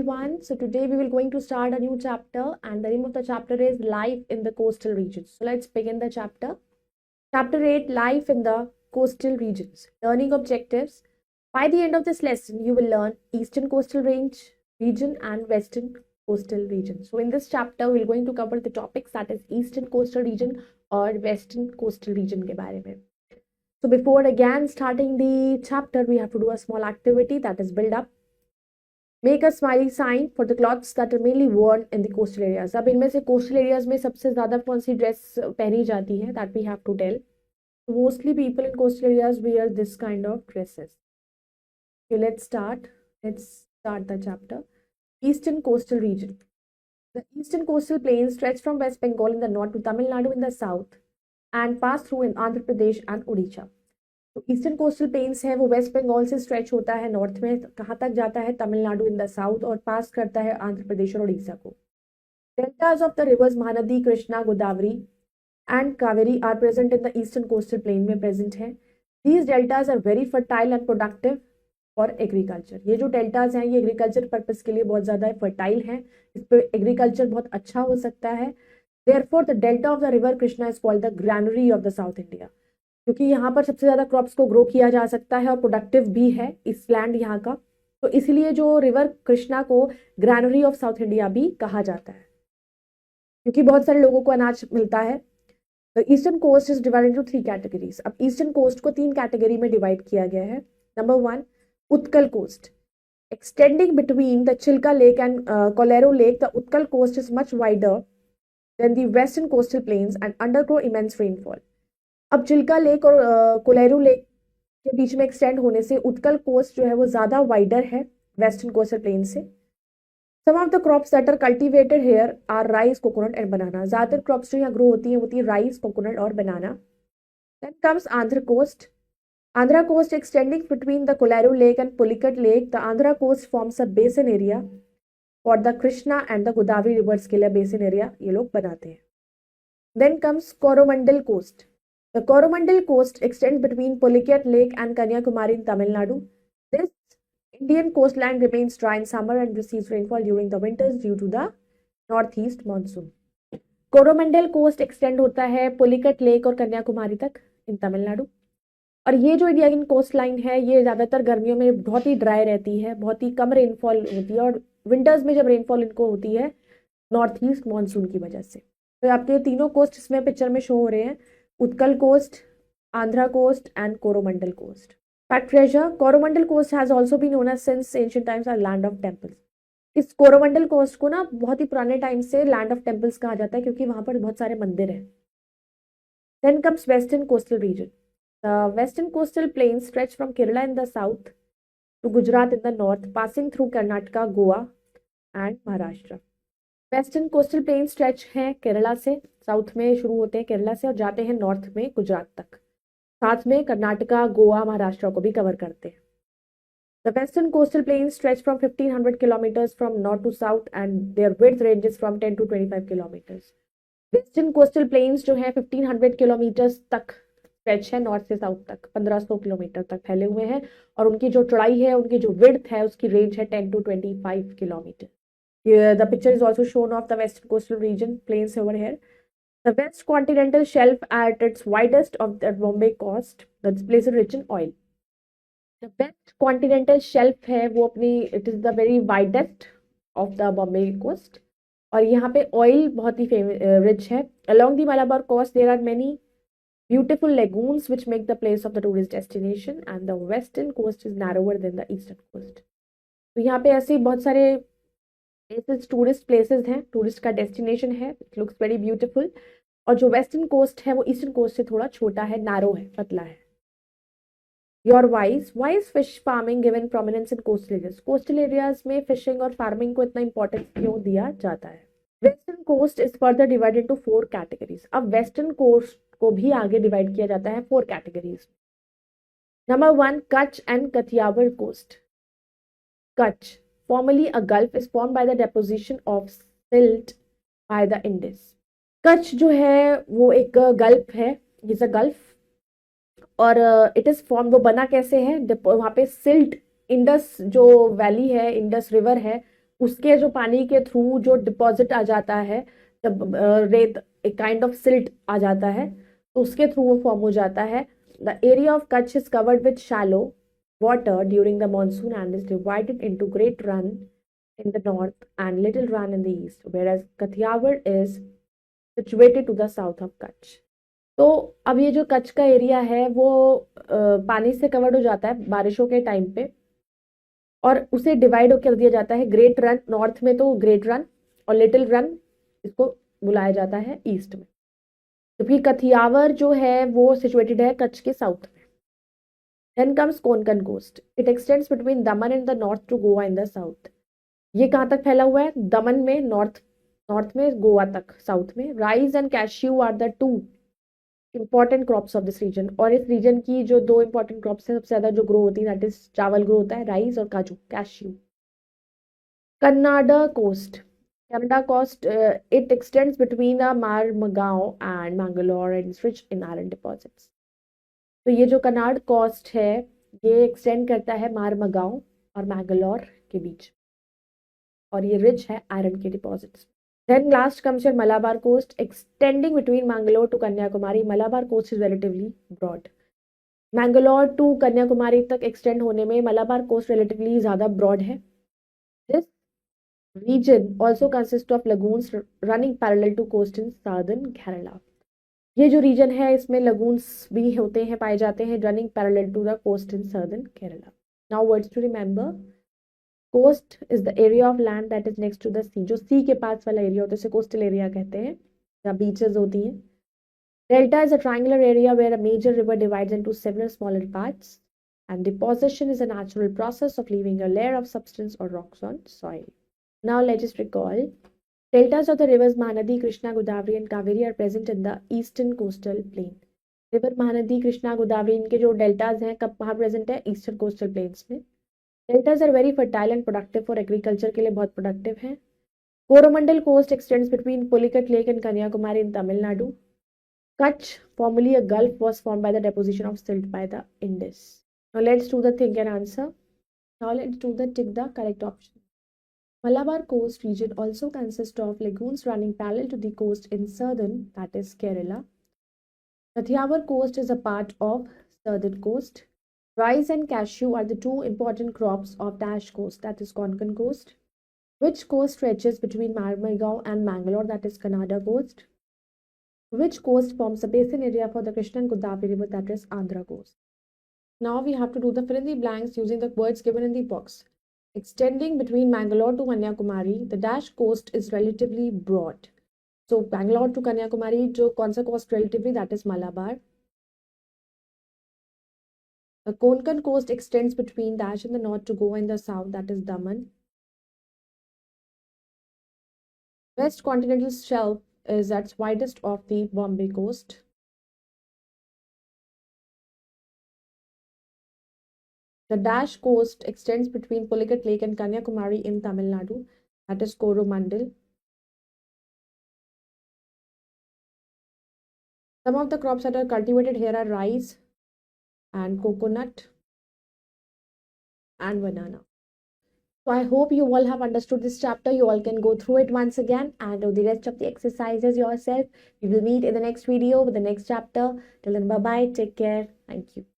everyone. So today we will going to start a new chapter and the name of the chapter is Life in the Coastal Regions. So let's begin the chapter. Chapter 8, Life in the Coastal Regions. Learning objectives. By the end of this lesson, you will learn Eastern Coastal Region and Western Coastal Region. So in this chapter, we're going to cover the topics that is Eastern Coastal Region or Western Coastal Region के बारे में. So before again starting the chapter, we have to do a small activity that is build up. Make a smiley sign for the clothes that are mainly worn in the coastal areas. अब इनमें से coastal areas में सबसे ज़्यादा कौन सी dress पहनी जाती है that we have to tell. Mostly people in coastal areas wear this kind of dresses. Okay, let's start the chapter. Eastern Coastal Region. The eastern coastal plains stretch from West Bengal in the north to Tamil Nadu in the south and pass through in Andhra Pradesh and Odisha. तो eastern coastal planes है वो waste Bengal से stretch होता है north में, कहाँ तक जाता है तमिलनाडु इन द साउथ और पास करता है आंध्र प्रदेश और उड़ीसा को. Deltas of the rivers Mahanadi, Krishna, Godavari and Kaveri are present in the eastern coastal plain में प्रेजेंट है. These deltas are very fertile and productive for agriculture. ये जो डेल्टाज हैं ये एग्रीकल्चर पर्पज के लिए बहुत ज़्यादा फर्टाइल हैं, इस पर एग्रीकल्चर बहुत अच्छा हो सकता है. Therefore the delta of the river Krishna is called the granary of the south India, क्योंकि यहाँ पर सबसे ज़्यादा क्रॉप्स को ग्रो किया जा सकता है और प्रोडक्टिव भी है इस लैंड यहाँ का, तो इसलिए जो रिवर कृष्णा को ग्रैनरी ऑफ साउथ इंडिया भी कहा जाता है क्योंकि बहुत सारे लोगों को अनाज मिलता है. The eastern coast is divided to 3 categories. अब ईस्टर्न कोस्ट को 3 कैटेगरी में डिवाइड किया गया है. Number 1, Utkal coast. Extending between the Chilka lake and Kolleru lake, the Utkal coast is much wider than the western coastal plains and undergo immense rainfall. अब Chilka lake और Kolleru lake के बीच में एक्सटेंड होने से उत्कल कोस्ट जो है वो ज़्यादा वाइडर है वेस्टर्न कोस्टल प्लेन से. Some of the crops that are cultivated here are rice, coconut and banana. ज़्यादातर क्रॉप्स जो यहाँ ग्रो होती है राइस, कोकोनट और banana. Then comes Andhra coast. Andhra coast extending between the Kolleru lake and Pulicat lake. The Andhra coast forms a basin area for the Krishna and the Godavari rivers के लिए basin area ये लोग बनाते हैं. Then comes Coromandel coast. The Coromandel coast extends between Pulicat Lake and Kanyakumari in Tamil Nadu. This Indian coastline remains dry in summer and receives rainfall during the winters due to the northeast monsoon. Coromandel coast extend होता है Pulicat Lake और कन्याकुमारी तक in Tamil Nadu. और ये जो Indian coast line है ये ज़्यादातर गर्मियों में बहुत ही ड्राई रहती है, बहुत ही कम रेनफॉल होती है और विंटर्स में जब रेनफॉल इनको होती है नॉर्थ ईस्ट मानसून की वजह से. तो आपके तीनों कोस्ट इसमें पिक्चर में शो हो रहे हैं, Utkal coast, Andhra coast and Coromandel coast. Fact treasure. Coromandel coast has also been known as since ancient times as land of temples. इस कोरोमंडल कोस्ट को ना बहुत ही पुराने टाइम से लैंड ऑफ टेम्पल्स कहा जाता है क्योंकि वहां पर बहुत सारे मंदिर हैं. Then comes western coastal region. The western coastal plain stretch from Kerala in the south to Gujarat in the north, passing through Karnataka, Goa and Maharashtra. Western coastal plain stretch हैं केरला से, साउथ में शुरू होते हैं केरला से और जाते हैं नॉर्थ में गुजरात तक, साथ में कर्नाटका, गोवा, महाराष्ट्र को भी कवर करते हैं. The western coastal plain stretch from 1500 kilometres from north to south and their width ranges from 10 to 25 kilometres. Western coastal plains जो है 1500 किलोमीटर्स तक स्ट्रेच है, नॉर्थ से साउथ तक 1500 किलोमीटर तक फैले हुए हैं और उनकी जो चौड़ाई है, उनकी जो विड्थ है, उसकी रेंज है 10 to 25 kilometre. The picture is also shown of the western coastal region plains over here. The west continental shelf at its widest of the Bombay coast, that place is rich in oil. The west continental shelf है वो अपनी it is the very widest of the Bombay coast और यहाँ पे oil बहुत ही rich है. Along the Malabar coast there are many beautiful lagoons which make the place of the tourist destination and the western coast is narrower than the eastern coast. तो यहाँ पे ऐसे बहुत सारे टूरिस्ट प्लेसेस हैं, tourist का destination है, it looks very beautiful. और जो वेस्टर्न कोस्ट है वो ईस्टर्न कोस्ट से थोड़ा छोटा है, नैरो है, पतला है. Why is fish farming given prominence in coastal areas. Coastal areas में फिशिंग और फार्मिंग को इतना इंपॉर्टेंस क्यों दिया जाता है? Western coast is further divided to 4 categories. अब वेस्टर्न कोस्ट को भी आगे डिवाइड किया जाता है 4 categories. Number 1, Kutch and Kathiawar coast. Kutch, formerly a gulf, is formed by the deposition of silt by the Indus. Kutch जो है वो एक गल्फ है, इज अ गल्फ और इट इज फॉर्म, वो बना कैसे है? वहाँ पे सिल्ट, इंडस जो वैली है, इंडस रिवर है, उसके जो पानी के थ्रू जो डिपॉजिट आ जाता है, जब रेत एक काइंड ऑफ सिल्ट आ जाता है, तो उसके थ्रू वो फॉर्म हो जाता है. The area of Kutch is covered with shallow water during the monsoon and is divided into great run in the north and Little Run in the east, whereas Kathiawar is situated to the south of Kutch. तो अब ये जो कच्छ का area है वो पानी से covered हो जाता है बारिशों के टाइम पे, और उसे डिवाइड कर दिया जाता है ग्रेट रन नॉर्थ में, तो ग्रेट रन, और लिटिल रन इसको बुलाया जाता है ईस्ट में, जबकि कथियावर जो है वो सिचुएटेड है कच्छ के साउथ में. Then comes Konkan coast. It extends between Daman in the north to Goa in the south. ये कहाँ तक फैला हुआ है? दमन में नॉर्थ में, गोवा तक साउथ में. Rice and cashew are the two important crops of this region. और इस रीजन की जो दो इंपॉर्टेंट क्रॉप्स है सबसे ज्यादा जो ग्रो होती है, दैट इज चावल ग्रो होता है, राइस और काजू, cashew. Kannada coast. Canada coast, it extends between the Marmagao and Mangalore and is rich in iron deposits. तो ये जो कनाड कोस्ट है ये एक्सटेंड करता है मारमगांव और मैंगलोर के बीच, और ये रिच है आयरन के deposits. Then last comes your Malabar coast extending between Mangalore to Kanyakumari. Malabar coast is relatively broad. Mangalore to Kanyakumari तक एक्सटेंड होने में मलाबार कोस्ट रिलेटिवली ज़्यादा ब्रॉड है. This region also consists of lagoons running parallel to coast in southern Kerala. ये जो reason है इसमें lagoons भी होते हैं, पाए जाते हैं, running parallel to the coast in southern Kerala. Now words to remember. Coast is the area of land that is next to the sea. जो सी के पास वाला एरिया होता है उसे कोस्टल एरिया कहते हैं, जहाँ बीचेस होती हैं. Delta is a triangular area where a major river divides into several smaller parts, and deposition is a natural process of leaving a layer of substance or rocks on soil. Now let us recall. Deltas of the rivers Mahanadi, Krishna, Godavari and Kaveri are present in the eastern coastal plain. River Mahanadi, Krishna, Godavari, इनके जो deltas हैं कब कहाँ present है? Eastern coastal plains में. Deltas are very fertile and productive for agriculture, के लिए बहुत प्रोडक्टिव हैं. Coromandel coast extends between Pulicat lake and Kanyakumari in Tamil Nadu. Kutch, formerly a gulf, was formed by the deposition of silt by the Indus. Now let's do the think and answer. Now let's do the tick the correct option. Malabar coast region also consists of lagoons running parallel to the coast in southern, that is Kerala. Kathiawar coast is a part of southern coast. Rice and cashew are the two important crops of Dash coast, that is Konkan coast. Which coast stretches between Marmagao and Mangalore, that is Kannada coast? Which coast forms a basin area for the Krishna and Godavari river, that is Andhra coast? Now we have to do the fill in the blanks using the words given in the box. Extending between Mangalore to Kanyakumari, the Dash coast is relatively broad. So Bangalore to Kanyakumari, जो कौन सा coast relatively, that is Malabar. The Konkan coast extends between Dash in the north to Goa in the south, that is Daman. West continental shelf is at widest of the Bombay coast. The Dash coast extends between Pulicat Lake and Kanyakumari in Tamil Nadu, that is Coromandel. Some of the crops that are cultivated here are rice and coconut and banana. So I hope you all have understood this chapter. You all can go through it once again and do the rest of the exercises yourself. We will meet in the next video with the next chapter. Till then, bye-bye. Take care. Thank you.